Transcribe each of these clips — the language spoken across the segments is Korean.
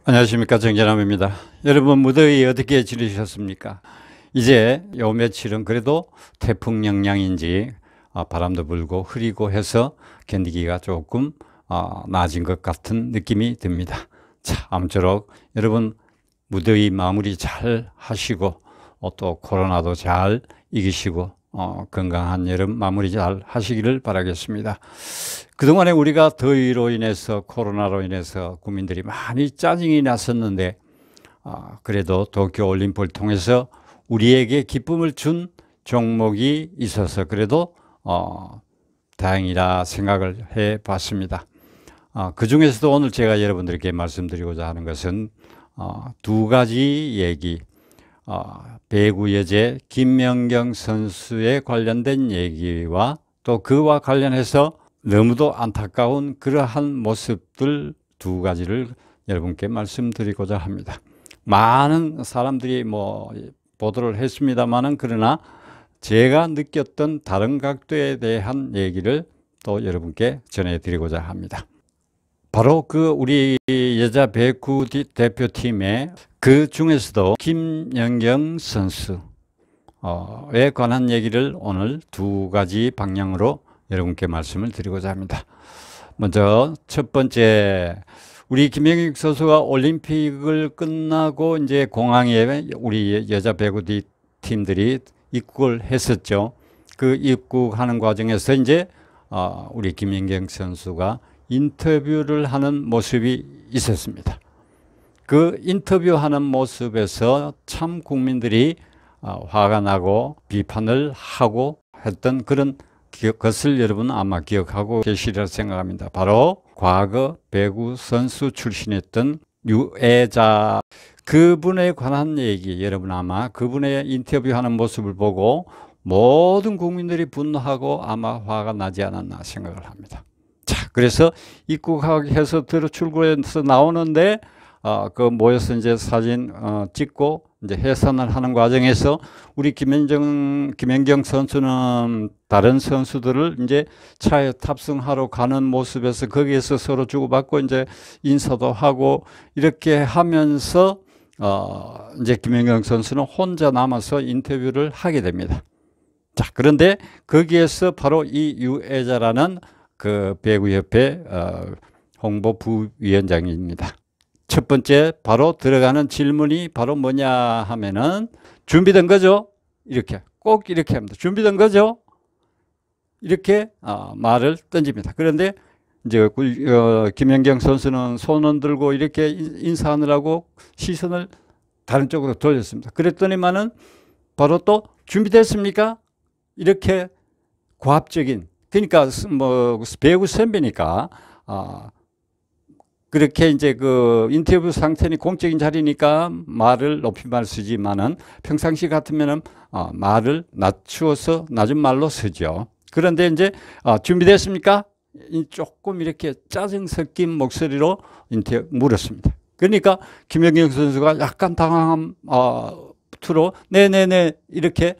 안녕하십니까, 정재남입니다. 여러분, 무더위 어떻게 지내셨습니까? 이제 요 며칠은 그래도 태풍 영향인지 바람도 불고 흐리고 해서 견디기가 조금 나아진 것 같은 느낌이 듭니다. 자, 아무쪼록 여러분 무더위 마무리 잘 하시고 또 코로나도 잘 이기시고 건강한 여름 마무리 잘 하시기를 바라겠습니다. 그동안에 우리가 더위로 인해서 코로나로 인해서 국민들이 많이 짜증이 났었는데 그래도 도쿄올림픽을 통해서 우리에게 기쁨을 준 종목이 있어서 그래도 다행이라 생각을 해 봤습니다. 그 중에서도 오늘 제가 여러분들께 말씀드리고자 하는 것은 두 가지 얘기, 배구 여제 김연경 선수에 관련된 얘기와 또 그와 관련해서 너무도 안타까운 그러한 모습들 두 가지를 여러분께 말씀드리고자 합니다. 많은 사람들이 보도를 했습니다만은 그러나 제가 느꼈던 다른 각도에 대한 얘기를 또 여러분께 전해드리고자 합니다. 바로 우리 여자 배구 대표팀의 그 중에서도 김연경 선수에 관한 얘기를 오늘 두 가지 방향으로 여러분께 말씀을 드리고자 합니다. 먼저 첫 번째, 우리 김연경 선수가 올림픽을 끝나고 이제 공항에 우리 여자 배구 팀들이 입국을 했었죠. 그 입국하는 과정에서 이제 우리 김연경 선수가 인터뷰를 하는 모습이 있었습니다. 그 인터뷰하는 모습에서 참 국민들이 화가 나고 비판을 하고 했던 그런 것을 여러분 아마 기억하고 계시리라 생각합니다. 바로 과거 배구 선수 출신이었던 유애자, 그분에 관한 얘기, 여러분 아마 그분의 인터뷰하는 모습을 보고 모든 국민들이 분노하고 아마 화가 나지 않았나 생각을 합니다. 자, 그래서 입국해서 출국해서 나오는데 모여서 이제 사진 찍고 이제 해산을 하는 과정에서 우리 김연경 선수는 다른 선수들을 이제 차에 탑승하러 가는 모습에서 거기에서 서로 주고받고 이제 인사도 하고 이렇게 하면서 이제 김연경 선수는 혼자 남아서 인터뷰를 하게 됩니다. 자, 그런데 거기에서 바로 이 유애자라는 그 배구협회 홍보 부위원장입니다. 첫 번째 바로 들어가는 질문이 바로 뭐냐 하면은 준비된 거죠? 이렇게 꼭 이렇게 합니다. 준비된 거죠? 이렇게 말을 던집니다. 그런데 이제 김연경 선수는 손을 들고 이렇게 인사하느라고 시선을 다른 쪽으로 돌렸습니다. 그랬더니만은 바로 또 준비됐습니까? 이렇게 고압적인, 그러니까 배구 선배니까 그렇게 이제 그 인터뷰 상태는 공적인 자리니까 말을 높임말 쓰지만은 평상시 같으면은 말을 낮추어서 낮은 말로 쓰죠. 그런데 이제 준비됐습니까? 조금 이렇게 짜증 섞인 목소리로 물었습니다. 그러니까 김연경 선수가 약간 당황한 투로 네네네 이렇게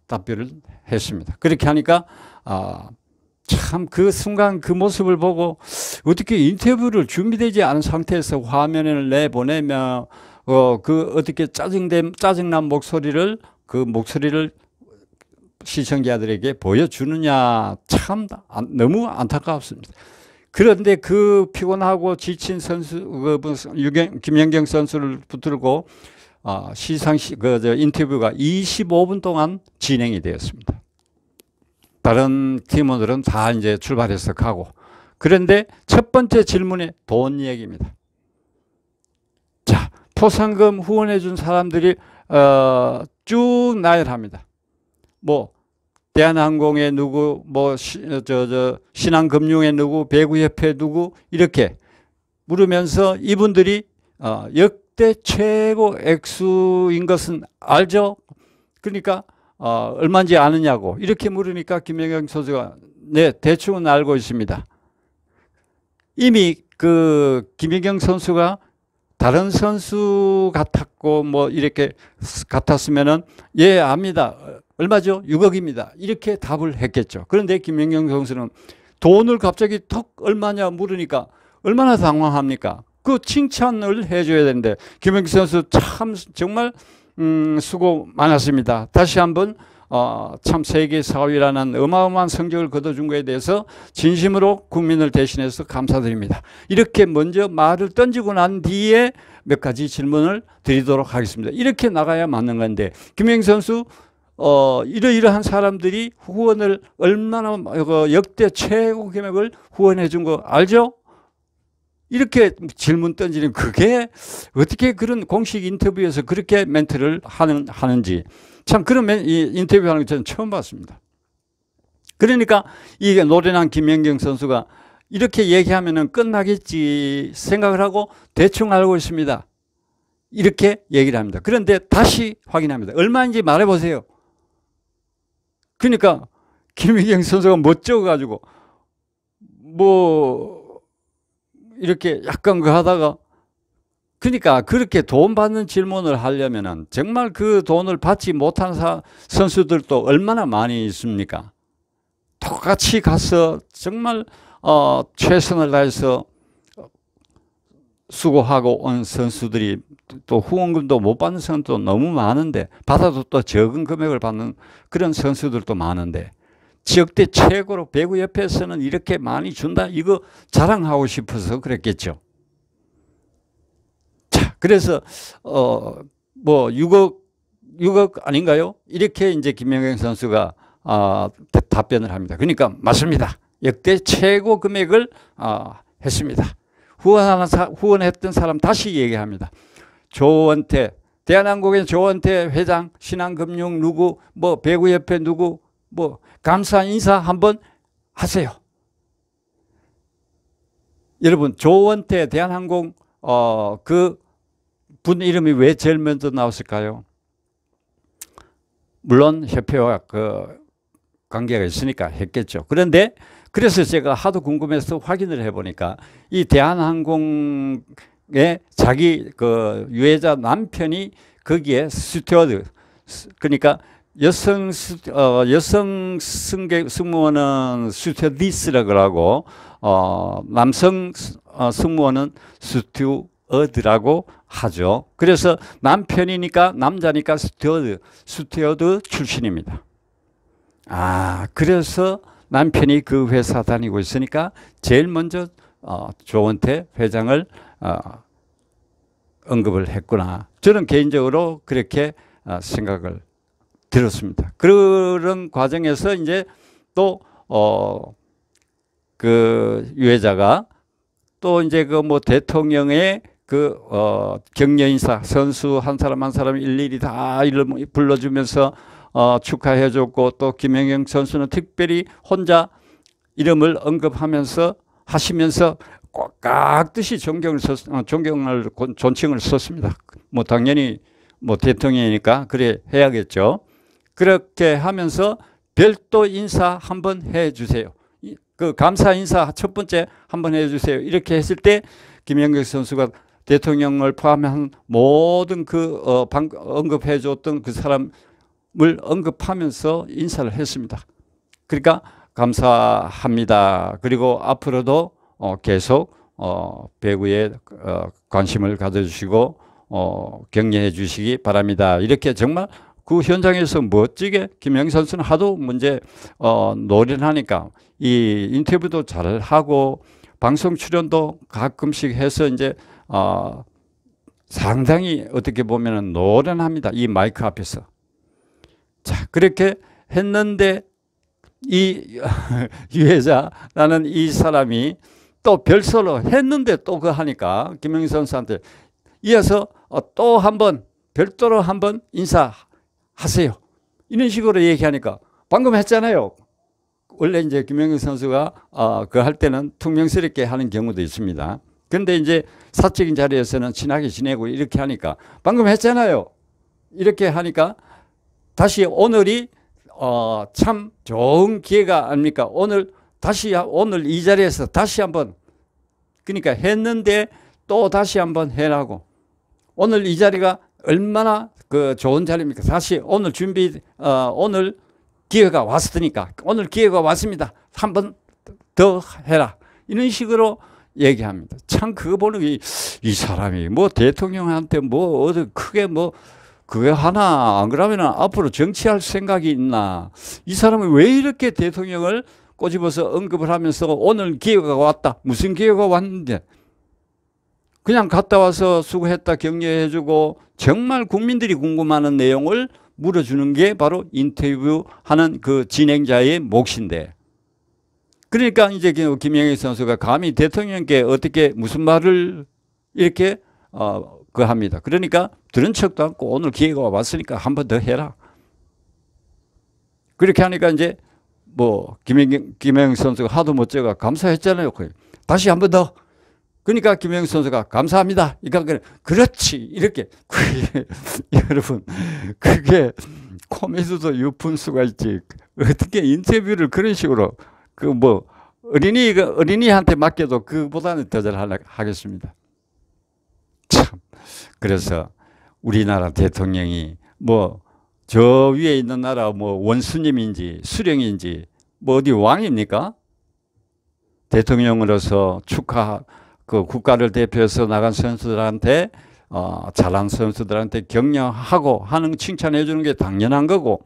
답변을 했습니다. 그렇게 하니까 참 그 순간 그 모습을 보고 어떻게 인터뷰를 준비되지 않은 상태에서 화면을 내보내며 어떻게 짜증난 목소리를 시청자들에게 보여주느냐, 참 너무 안타깝습니다. 그런데 그 피곤하고 지친 김연경 선수를 붙들고 인터뷰가 25분 동안 진행이 되었습니다. 다른 팀원들은 다 이제 출발해서 가고, 그런데 첫 번째 질문이 돈 얘기입니다. 자, 포상금 후원해 준 사람들이 쭉 나열합니다. 대한항공에 누구, 신한금융에 누구, 배구협회 누구, 이렇게 물으면서 이분들이 역대 최고 액수인 것은 알죠? 그러니까 얼마인지 아느냐고 이렇게 물으니까 김연경 선수가 네, 대충은 알고 있습니다. 이미 그 김연경 선수가 다른 선수 같았고 이렇게 같았으면은 예, 압니다. 얼마죠? 6억입니다. 이렇게 답을 했겠죠. 그런데 김연경 선수는 돈을 갑자기 턱 얼마냐 물으니까 얼마나 당황합니까? 그 칭찬을 해줘야 되는데 김연경 선수 참 정말 수고 많았습니다. 다시 한번 참 세계 4위라는 어마어마한 성적을 거둬준 것에 대해서 진심으로 국민을 대신해서 감사드립니다. 이렇게 먼저 말을 던지고 난 뒤에 몇 가지 질문을 드리도록 하겠습니다. 이렇게 나가야 맞는 건데 김연경 선수 이러이러한 사람들이 후원을 얼마나 역대 최고 금액을 후원해 준 거 알죠? 이렇게 질문 던지는 그게 어떻게 그런 공식 인터뷰에서 그렇게 멘트를 하는지 참 그런 인터뷰하는 거 저는 처음 봤습니다. 그러니까 이게 노련한 김연경 선수가 이렇게 얘기하면은 끝나겠지 생각을 하고 대충 알고 있습니다. 이렇게 얘기를 합니다. 그런데 다시 확인합니다. 얼마인지 말해보세요. 그러니까 김연경 선수가 멋져가지고 뭐 이렇게 약간 그 하다가 그러니까 그렇게 돈 받는 질문을 하려면은 정말 그 돈을 받지 못한 선수들도 얼마나 많이 있습니까? 똑같이 가서 정말 최선을 다해서 수고하고 온 선수들이 또 후원금도 못 받는 선수도 너무 많은데 받아도 또 적은 금액을 받는 그런 선수들도 많은데 역대 최고로 배구협회에서는 이렇게 많이 준다 이거 자랑하고 싶어서 그랬겠죠. 자, 그래서 뭐 6억 아닌가요? 이렇게 이제 김연경 선수가 답변을 합니다. 그러니까 맞습니다. 역대 최고 금액을 했습니다. 후원했던 사람 다시 얘기합니다. 조원태, 대한항공의 조원태 회장, 신한금융 누구, 뭐 배구협회 누구, 뭐 감사 인사 한번 하세요. 여러분 조원태 대한항공 그 분 이름이 왜 제일 먼저 나왔을까요? 물론 협회와 그 관계가 있으니까 했겠죠. 그런데 그래서 제가 하도 궁금해서 확인을 해보니까 이 대한항공의 자기 그 유해자 남편이 거기에 스튜어드 그러니까 여성 승무원은 스튜어디스라고 하고 남성 승무원은 스튜어드라고 하죠. 그래서 남편이니까 남자니까 스튜어드 출신입니다. 그래서 남편이 그 회사 다니고 있으니까 제일 먼저 조원태 회장을 언급을 했구나. 저는 개인적으로 그렇게 생각을 들었습니다. 그런 과정에서 이제 또 그 유해자가 또 이제 그 뭐 대통령의 그 격려 인사 선수 한 사람 한 사람 일일이 다 이름 불러주면서 축하해줬고 또 김연경 선수는 특별히 혼자 이름을 언급하면서 하시면서 깍듯이 존칭을 썼습니다. 뭐 당연히 뭐 대통령이니까 그래 해야겠죠. 그렇게 하면서 별도 인사 한번 해주세요. 그 감사 인사 첫 번째 한번 해주세요. 이렇게 했을 때 김연경 선수가 대통령을 포함한 모든 그 언급해줬던 그 사람을 언급하면서 인사를 했습니다. 그러니까 감사합니다. 그리고 앞으로도 계속 배구에 관심을 가져주시고 격려해 주시기 바랍니다. 이렇게 정말 그 현장에서 멋지게 김연경 선수는 하도 문제 노련하니까 이 인터뷰도 잘 하고 방송 출연도 가끔씩 해서 이제 상당히 어떻게 보면은 노련합니다. 이 마이크 앞에서. 자, 그렇게 했는데 이 유해자라는 이 사람이 또 별서로 했는데 또 그거 하니까 김연경 선수한테 이어서 또 한번 별도로 한번 인사하세요. 이런 식으로 얘기하니까 방금 했잖아요. 원래 이제 김연경 선수가 그 할 때는 퉁명스럽게 하는 경우도 있습니다. 그런데 이제 사적인 자리에서는 친하게 지내고 이렇게 하니까 방금 했잖아요. 이렇게 하니까 다시 오늘이 참 좋은 기회가 아닙니까? 오늘 이 자리에서 다시 한번 그러니까 했는데 또 다시 한번 해라고. 오늘 이 자리가 얼마나 그 좋은 자리입니까? 다시 오늘 오늘 기회가 왔으니까 오늘 기회가 왔습니다. 한 번 더 해라. 이런 식으로 얘기합니다. 참 그거 보는 이 사람이 뭐 대통령한테 뭐 어디 크게 뭐 그게 하나 안 그러면 앞으로 정치할 생각이 있나. 이 사람이 왜 이렇게 대통령을 꼬집어서 언급을 하면서 오늘 기회가 왔다. 무슨 기회가 왔는데 그냥 갔다 와서 수고했다 격려해주고 정말 국민들이 궁금해하는 내용을 물어주는 게 바로 인터뷰하는 그 진행자의 몫인데, 그러니까 이제 김영익 선수가 감히 대통령께 어떻게 무슨 말을 이렇게 합니다. 그러니까 들은 척도 않고 오늘 기회가 왔으니까 한 번 더 해라. 그렇게 하니까 이제 뭐 김영익 선수가 하도 멋져가 감사했잖아요. 다시 한 번 더. 그러니까 김영익 선수가 감사합니다. 그러니까 그렇지 이렇게 여러분 그게 코미디도 유분수가 있지. 어떻게 인터뷰를 그런 식으로 그 뭐 어린이한테 맡겨도 그보다는 더 잘 하겠습니다. 참 그래서 우리나라 대통령이 뭐 저 위에 있는 나라 뭐 원수님인지 수령인지 뭐 어디 왕입니까? 대통령으로서 그 국가를 대표해서 나간 선수들한테 잘한 선수들한테 격려하고 하는 칭찬해 주는 게 당연한 거고,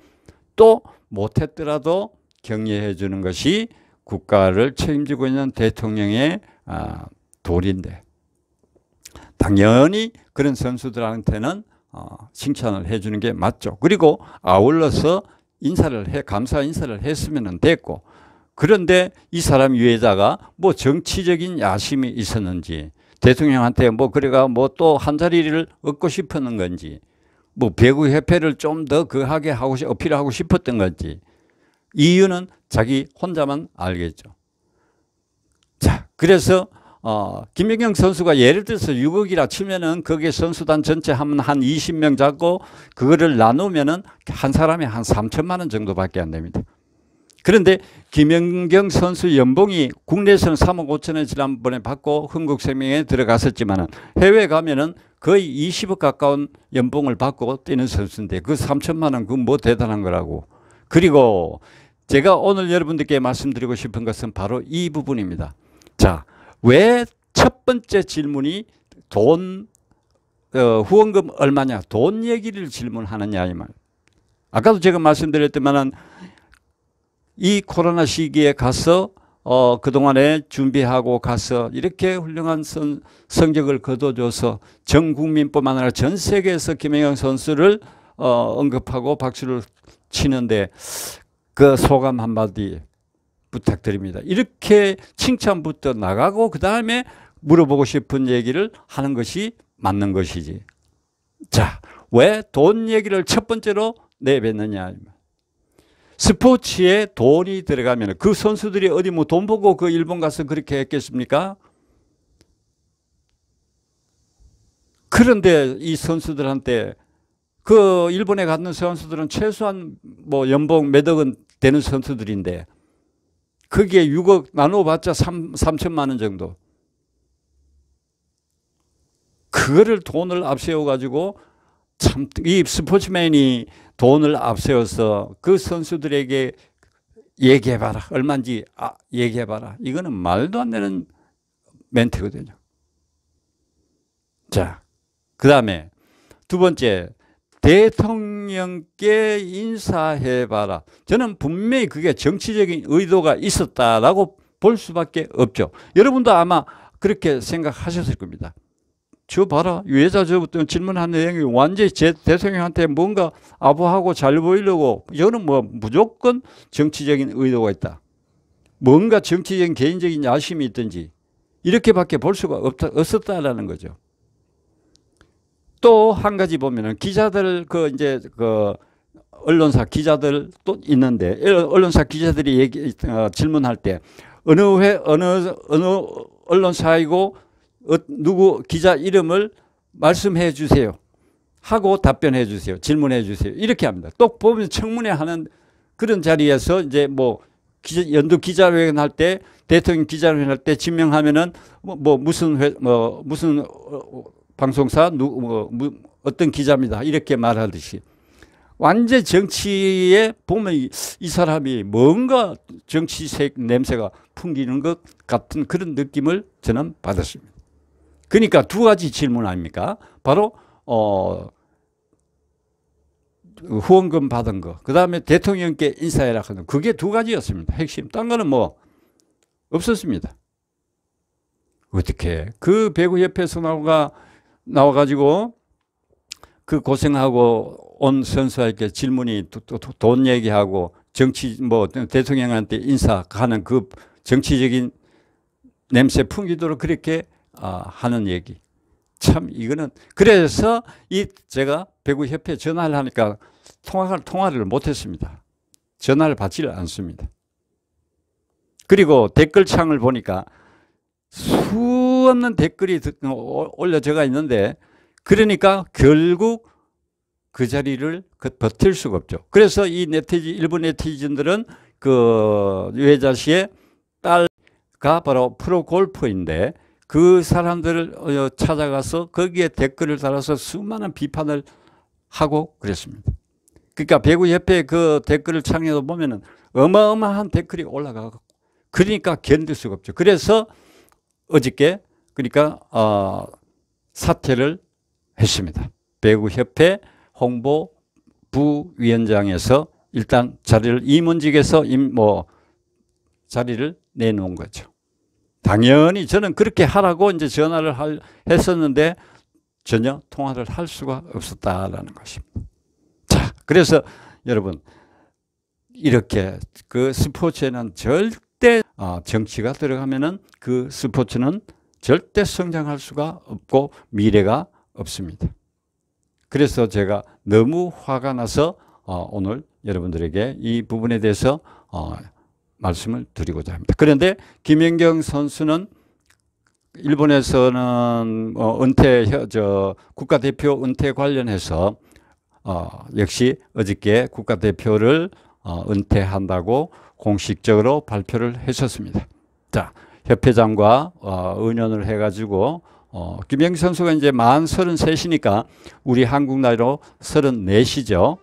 또 못했더라도 격려해 주는 것이 국가를 책임지고 있는 대통령의 도리인데, 당연히 그런 선수들한테는 칭찬을 해 주는 게 맞죠. 그리고 아울러서 감사 인사를 했으면 됐고, 그런데 이 사람 위에다가 뭐 정치적인 야심이 있었는지, 대통령한테 뭐 그래가 뭐 또 한 자리를 얻고 싶었는 건지, 뭐 배구협회를 좀 더 거하게 어필하고 싶었던 건지, 이유는 자기 혼자만 알겠죠. 자, 그래서 김연경 선수가 예를 들어서 6억이라 치면은 거기에 선수단 전체 하면 한 20명 잡고 그거를 나누면은 한 사람에 한 3천만 원 정도밖에 안 됩니다. 그런데 김연경 선수 연봉이 국내에서는 3억 5천 원 지난번에 받고 흥국생명에 들어갔었지만은 해외 가면은 거의 20억 가까운 연봉을 받고 뛰는 선수인데 그 3천만 원 그건 뭐 대단한 거라고. 그리고 제가 오늘 여러분들께 말씀드리고 싶은 것은 바로 이 부분입니다. 자, 왜 첫 번째 질문이 후원금 얼마냐, 돈 얘기를 질문하느냐 이 말. 아까도 제가 말씀드렸지만은 이 코로나 시기에 가서 그동안에 준비하고 가서 이렇게 훌륭한 성적을 거둬줘서 전 국민뿐만 아니라 전 세계에서 김연경 선수를 언급하고 박수를 치는데 그 소감 한마디 부탁드립니다. 이렇게 칭찬부터 나가고 그 다음에 물어보고 싶은 얘기를 하는 것이 맞는 것이지. 자, 왜 돈 얘기를 첫 번째로 내뱉느냐. 스포츠에 돈이 들어가면 그 선수들이 어디 뭐 돈 보고 그 일본 가서 그렇게 했겠습니까? 그런데 이 선수들한테 그 일본에 갔는 선수들은 최소한 뭐 연봉 몇 억은 되는 선수들인데 거기에 6억 나눠봤자 3천만 원 정도. 그거를 돈을 앞세워 가지고 참 이 스포츠맨이 돈을 앞세워서 그 선수들에게 얘기해봐라. 얼마인지 얘기해봐라. 이거는 말도 안 되는 멘트거든요. 자, 그 다음에 두 번째, 대통령께 인사해봐라. 저는 분명히 그게 정치적인 의도가 있었다라고 볼 수밖에 없죠. 여러분도 아마 그렇게 생각하셨을 겁니다. 저 봐라. 유해자 저부터 질문한 내용이 완전히 제 대통령한테 뭔가 아부하고 잘 보이려고, 저는 뭐 무조건 정치적인 의도가 있다. 뭔가 정치적인 개인적인 야심이 있든지 이렇게밖에 볼 수가 없었다라는 거죠. 또 한 가지 보면은 기자들 언론사 기자들 또 있는데 언론사 기자들이 질문할 때 어느 언론사이고 누구 기자 이름을 말씀해 주세요 하고 답변해 주세요. 질문해 주세요. 이렇게 합니다. 또 보면 청문회 하는 그런 자리에서 이제 뭐 연두 기자회견 할 때 대통령 기자회견 할 때 지명하면은 무슨 방송사 어떤 기자입니다. 이렇게 말하듯이 완전 정치에 보면 이 사람이 뭔가 정치색 냄새가 풍기는 것 같은 그런 느낌을 저는 받았습니다. 그러니까 두 가지 질문 아닙니까? 바로 후원금 받은 거, 그 다음에 대통령께 인사해라 하는 그게 두 가지였습니다. 핵심. 딴 거는 뭐 없었습니다. 어떻게 그 배구협회에서 나와가지고 그 고생하고 온 선수에게 질문이 돈 얘기하고 정치 뭐 대통령한테 인사하는 그 정치적인 냄새 풍기도록 그렇게 하는 얘기. 참 이거는 그래서 제가 배구협회에 전화를 하니까 통화를 못했습니다. 전화를 받지를 않습니다. 그리고 댓글창을 보니까 수없는 댓글이 올려져가 있는데 그러니까 결국 그 자리를 버틸 수가 없죠. 그래서 이 일본 네티즌들은 그 유해자 씨의 딸가 바로 프로골퍼인데 그 사람들을 찾아가서 거기에 댓글을 달아서 수많은 비판을 하고 그랬습니다. 그러니까 배구협회 그 댓글을 창에도 보면은 어마어마한 댓글이 올라가고 그러니까 견딜 수가 없죠. 그래서 어저께 그러니까 사퇴를 했습니다. 배구협회 홍보부위원장에서 일단 자리를 임원직에서 자리를 내놓은 거죠. 당연히 저는 그렇게 하라고 이제 전화를 했었는데 전혀 통화를 할 수가 없었다라는 것입니다. 자, 그래서 여러분 이렇게 그 스포츠에는 절대 정치가 들어가면은 그 스포츠는 절대 성장할 수가 없고 미래가 없습니다. 그래서 제가 너무 화가 나서 오늘 여러분들에게 이 부분에 대해서 말씀을 드리고자 합니다. 그런데 김연경 선수는 일본에서는 국가대표 은퇴 관련해서 역시 어저께 국가대표를 은퇴한다고 공식적으로 발표를 했었습니다. 자, 협회장과 의논을 해가지고 김연경 선수가 이제 만 33이니까 우리 한국 나이로 34이죠.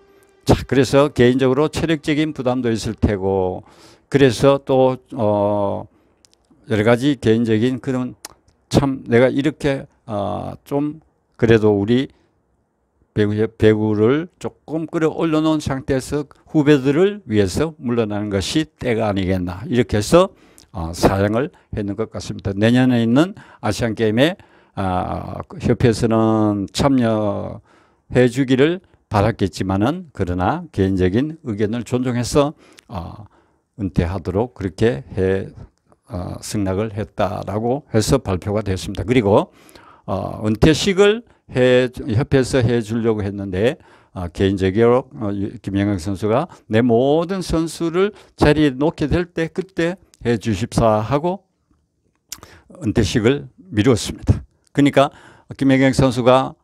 자, 그래서 개인적으로 체력적인 부담도 있을 테고 그래서 또 여러 가지 개인적인 그런 참 내가 이렇게 좀 그래도 우리 배구를 조금 끌어올려 놓은 상태에서 후배들을 위해서 물러나는 것이 때가 아니겠나 이렇게 해서 사양을 했는 것 같습니다. 내년에 있는 아시안게임에 협회에서는 참여해 주기를 바랐겠지만은 그러나 개인적인 의견을 존중해서 은퇴하도록 그렇게 승낙을 했다라고 해서 발표가 됐습니다. 그리고 은퇴식을 협회에서 해 주려고 했는데 개인적으로 김연경 선수가 내 모든 선수를 자리에 놓게 될 때 그때 해 주십사 하고 은퇴식을 미뤘습니다. 그러니까 김연경 선수가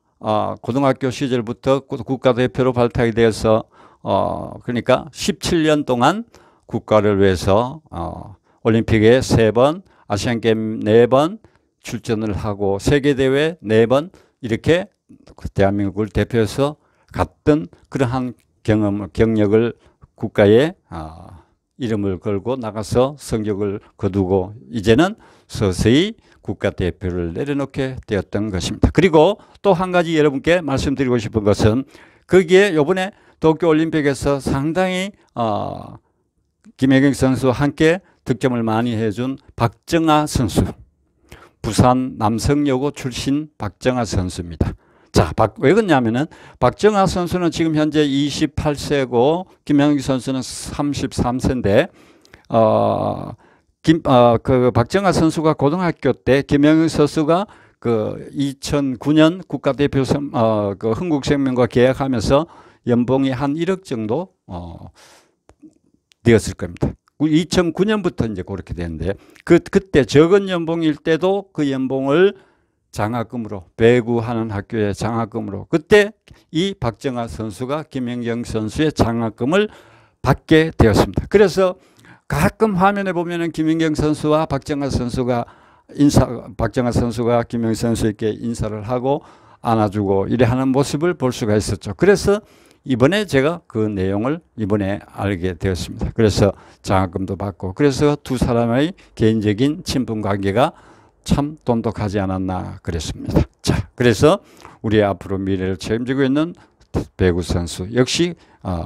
고등학교 시절부터 국가대표로 발탁이 되어서 그러니까 17년 동안 국가를 위해서 올림픽에 3번, 아시안게임 4번 출전을 하고 세계대회 4번 이렇게 대한민국을 대표해서 갔던 그러한 경력을 국가에 이름을 걸고 나가서 성적을 거두고 이제는 서서히 국가대표를 내려놓게 되었던 것입니다. 그리고 또 한 가지 여러분께 말씀드리고 싶은 것은 거기에 이번에 도쿄올림픽에서 상당히 김연경 선수와 함께 득점을 많이 해준 박정아 선수, 부산 남성여고 출신 박정아 선수입니다. 자, 왜 그러냐면은 박정아 선수는 지금 현재 28세고 김연경 선수는 33세인데 그 박정아 선수가 고등학교 때 김연경 선수가 그 2009년 국가대표 그 흥국생명과 계약하면서 연봉이 한 1억 정도 되었을 겁니다. 2009년부터 이제 그렇게 되는데 그때 적은 연봉일 때도 그 연봉을 장학금으로 배구하는 학교의 장학금으로 그때 이 박정아 선수가 김연경 선수의 장학금을 받게 되었습니다. 그래서 가끔 화면에 보면은 김연경 선수와 박정아 선수가 박정아 선수가 김연경 선수에게 인사를 하고 안아주고 이래 하는 모습을 볼 수가 있었죠. 그래서 이번에 제가 그 내용을 이번에 알게 되었습니다. 그래서 장학금도 받고 그래서 두 사람의 개인적인 친분 관계가 참 돈독하지 않았나 그랬습니다. 자, 그래서 우리 앞으로 미래를 책임지고 있는 배구 선수 역시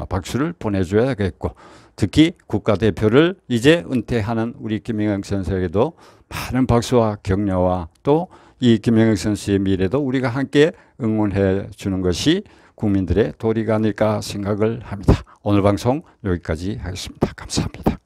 박수를 보내줘야겠고 특히 국가대표를 이제 은퇴하는 우리 김영혁 선수에게도 많은 박수와 격려와 또 이 김영혁 선수의 미래도 우리가 함께 응원해 주는 것이 국민들의 도리가 아닐까 생각을 합니다. 오늘 방송 여기까지 하겠습니다. 감사합니다.